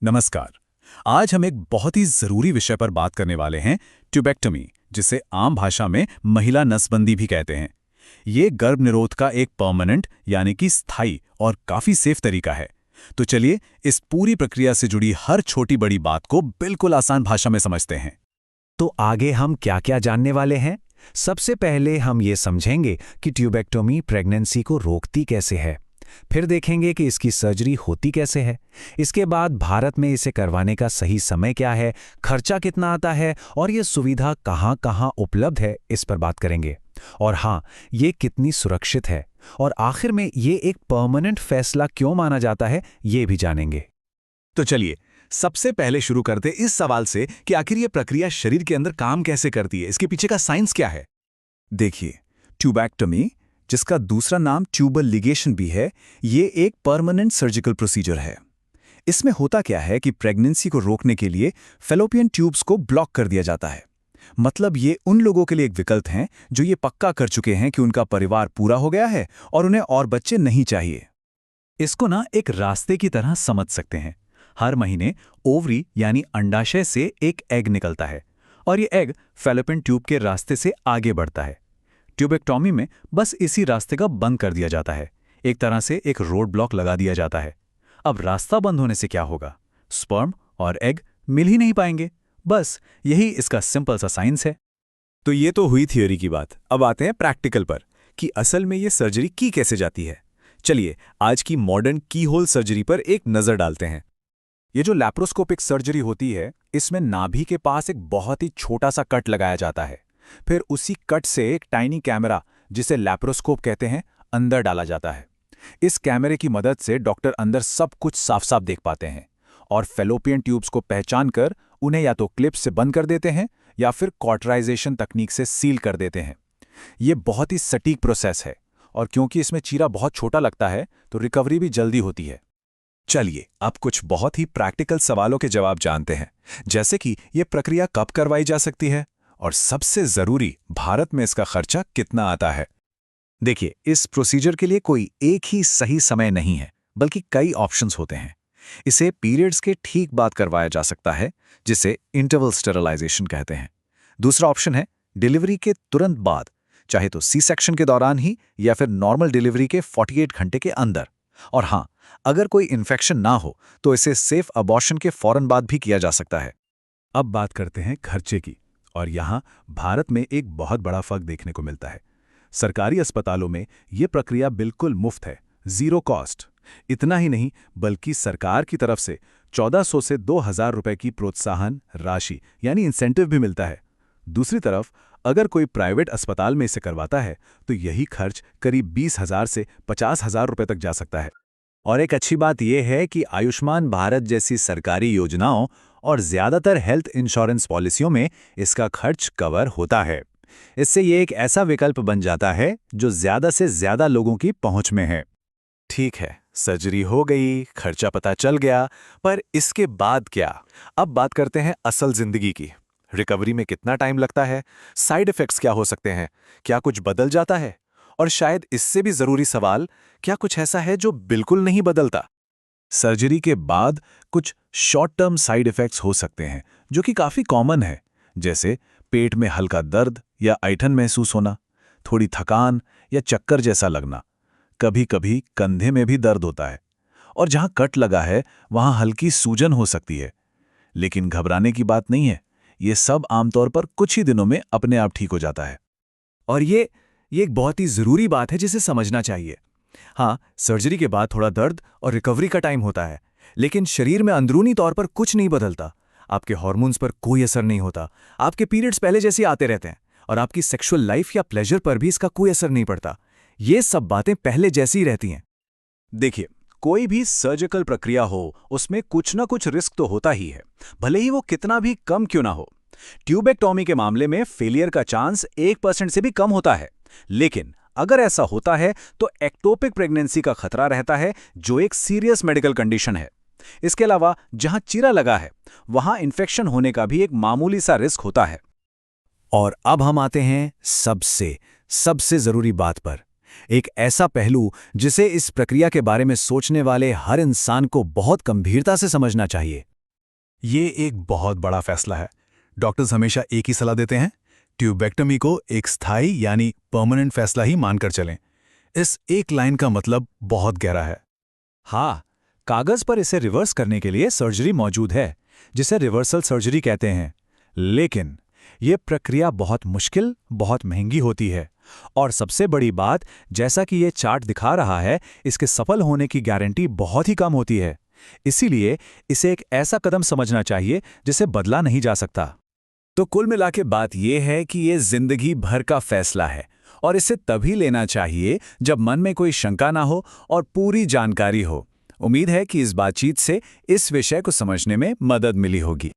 नमस्कार। आज हम एक बहुत ही ज़रूरी विषय पर बात करने वाले हैं, ट्यूबेक्टमी, जिसे आम भाषा में महिला नसबंदी भी कहते हैं। ये गर्भ निरोध का एक परमानेंट यानी कि स्थायी और काफ़ी सेफ तरीका है। तो चलिए इस पूरी प्रक्रिया से जुड़ी हर छोटी बड़ी बात को बिल्कुल आसान भाषा में समझते हैं। तो आगे हम क्या क्या जानने वाले हैं? सबसे पहले हम ये समझेंगे कि ट्यूबेक्टोमी प्रेगनेंसी को रोकती कैसे है। फिर देखेंगे कि इसकी सर्जरी होती कैसे है। इसके बाद भारत में इसे करवाने का सही समय क्या है, खर्चा कितना आता है और ये सुविधा कहाँ-कहाँ उपलब्ध है, इस पर बात करेंगे। और हाँ, ये कितनी सुरक्षित है और आखिर में ये एक परमानेंट फैसला क्यों माना जाता है, ये भी जानेंगे। तो चलिए सबसे पहले शुरू करते इस सवाल से कि आखिर ये प्रक्रिया शरीर के अंदर काम कैसे करती है, इसके पीछे का साइंस क्या है। देखिए, ट्यूबेक्टमी, जिसका दूसरा नाम ट्यूबल लिगेशन भी है, ये एक परमानेंट सर्जिकल प्रोसीजर है। इसमें होता क्या है कि प्रेगनेंसी को रोकने के लिए फेलोपियन ट्यूब्स को ब्लॉक कर दिया जाता है। मतलब ये उन लोगों के लिए एक विकल्प है जो ये पक्का कर चुके हैं कि उनका परिवार पूरा हो गया है और उन्हें और बच्चे नहीं चाहिए। इसको ना एक रास्ते की तरह समझ सकते हैं। हर महीने ओवरी यानी अंडाशय से एक एग निकलता है और ये एग फेलोपियन ट्यूब के रास्ते से आगे बढ़ता है। ट्यूबेक्टोमी में बस इसी रास्ते का बंद कर दिया जाता है। एक तरह से एक रोड ब्लॉक लगा दिया जाता है। अब रास्ता बंद होने से क्या होगा? स्पर्म और एग मिल ही नहीं पाएंगे। बस यही इसका सिंपल सा साइंस है। तो ये तो हुई थियोरी की बात। अब आते हैं प्रैक्टिकल पर कि असल में ये सर्जरी की कैसे जाती है। चलिए आज की मॉडर्न की होल सर्जरी पर एक नज़र डालते हैं। ये जो लैप्रोस्कोपिक सर्जरी होती है, इसमें नाभि के पास एक बहुत ही छोटा सा कट लगाया जाता है। फिर उसी कट से एक टाइनी कैमरा, जिसे लैप्रोस्कोप कहते हैं, अंदर डाला जाता है। इस कैमरे की मदद से डॉक्टर अंदर सब कुछ साफ साफ देख पाते हैं और फेलोपियन ट्यूब्स को पहचान कर उन्हें या तो क्लिप्स से बंद कर देते हैं या फिर कॉटराइजेशन तकनीक से सील कर देते हैं। ये बहुत ही सटीक प्रोसेस है और क्योंकि इसमें चीरा बहुत छोटा लगता है तो रिकवरी भी जल्दी होती है। चलिए अब कुछ बहुत ही प्रैक्टिकल सवालों के जवाब जानते हैं, जैसे कि ये प्रक्रिया कब करवाई जा सकती है और सबसे जरूरी, भारत में इसका खर्चा कितना आता है। देखिए, इस प्रोसीजर के लिए कोई एक ही सही समय नहीं है, बल्कि कई ऑप्शंस होते हैं। इसे पीरियड्स के ठीक बाद करवाया जा सकता है, जिसे इंटरवल स्टेरिलाइजेशन कहते हैं। दूसरा ऑप्शन है डिलीवरी के तुरंत बाद, चाहे तो सी सेक्शन के दौरान ही या फिर नॉर्मल डिलीवरी के 48 घंटे के अंदर। और हाँ, अगर कोई इन्फेक्शन ना हो तो इसे सेफ अबॉर्शन के फौरन बाद भी किया जा सकता है। अब बात करते हैं खर्चे की, और यहाँ भारत में एक बहुत बड़ा फर्क देखने को मिलता है। सरकारी अस्पतालों में ये प्रक्रिया बिल्कुल मुफ्त है, जीरो कॉस्ट। इतना ही नहीं, बल्कि सरकार की तरफ से 1400 से 2000 रुपए की प्रोत्साहन राशि यानी इंसेंटिव भी मिलता है। दूसरी तरफ अगर कोई प्राइवेट अस्पताल में इसे करवाता है तो यही खर्च करीब 20,000 से 50,000 रुपए तक जा सकता है। और एक अच्छी बात यह है कि आयुष्मान भारत जैसी सरकारी योजनाओं और ज्यादातर हेल्थ इंश्योरेंस पॉलिसियों में इसका खर्च कवर होता है। इससे ये एक ऐसा विकल्प बन जाता है जो ज्यादा से ज्यादा लोगों की पहुंच में है। ठीक है, सर्जरी हो गई, खर्चा पता चल गया, पर इसके बाद क्या? अब बात करते हैं असल जिंदगी की। रिकवरी में कितना टाइम लगता है? साइड इफेक्ट्स क्या हो सकते हैं? क्या कुछ बदल जाता है? और शायद इससे भी जरूरी सवाल, क्या कुछ ऐसा है जो बिल्कुल नहीं बदलता? सर्जरी के बाद कुछ शॉर्ट टर्म साइड इफेक्ट्स हो सकते हैं जो कि काफी कॉमन है, जैसे पेट में हल्का दर्द या ऐंठन महसूस होना, थोड़ी थकान या चक्कर जैसा लगना। कभी कभी कंधे में भी दर्द होता है और जहां कट लगा है वहां हल्की सूजन हो सकती है। लेकिन घबराने की बात नहीं है, ये सब आमतौर पर कुछ ही दिनों में अपने आप ठीक हो जाता है। और ये एक बहुत ही जरूरी बात है जिसे समझना चाहिए। हाँ, सर्जरी के बाद थोड़ा दर्द और रिकवरी का टाइम होता है, लेकिन शरीर में अंदरूनी तौर पर कुछ नहीं बदलता। आपके हार्मोन्स पर कोई असर नहीं होता, आपके पीरियड्स पहले जैसे आते रहते हैं और आपकी सेक्सुअल लाइफ या प्लेजर पर भी इसका कोई असर नहीं पड़ता। ये सब बातें पहले जैसी ही रहती हैं। देखिए, कोई भी सर्जिकल प्रक्रिया हो, उसमें कुछ ना कुछ रिस्क तो होता ही है, भले ही वो कितना भी कम क्यों ना हो। ट्यूबेक्टोमी के मामले में फेलियर का चांस 1% से भी कम होता है, लेकिन अगर ऐसा होता है तो एक्टोपिक प्रेगनेंसी का खतरा रहता है, जो एक सीरियस मेडिकल कंडीशन है। इसके अलावा जहां चीरा लगा है वहां इंफेक्शन होने का भी एक मामूली सा रिस्क होता है। और अब हम आते हैं सबसे जरूरी बात पर एक ऐसा पहलू जिसे इस प्रक्रिया के बारे में सोचने वाले हर इंसान को बहुत गंभीरता से समझना चाहिए। ये एक बहुत बड़ा फैसला है। डॉक्टर्स हमेशा एक ही सलाह देते हैं, ट्यूबेक्टमी को एक स्थायी यानी परमानेंट फैसला ही मानकर चलें। इस एक लाइन का मतलब बहुत गहरा है। हाँ, कागज पर इसे रिवर्स करने के लिए सर्जरी मौजूद है, जिसे रिवर्सल सर्जरी कहते हैं। लेकिन ये प्रक्रिया बहुत मुश्किल, बहुत महंगी होती है। और सबसे बड़ी बात, जैसा कि ये चार्ट दिखा रहा है, इसके सफल होने की गारंटी बहुत ही कम होती है। इसीलिए इसे एक ऐसा कदम समझना चाहिए जिसे बदला नहीं जा सकता। तो कुल मिला के बात यह है कि ये जिंदगी भर का फैसला है और इसे तभी लेना चाहिए जब मन में कोई शंका ना हो और पूरी जानकारी हो। उम्मीद है कि इस बातचीत से इस विषय को समझने में मदद मिली होगी।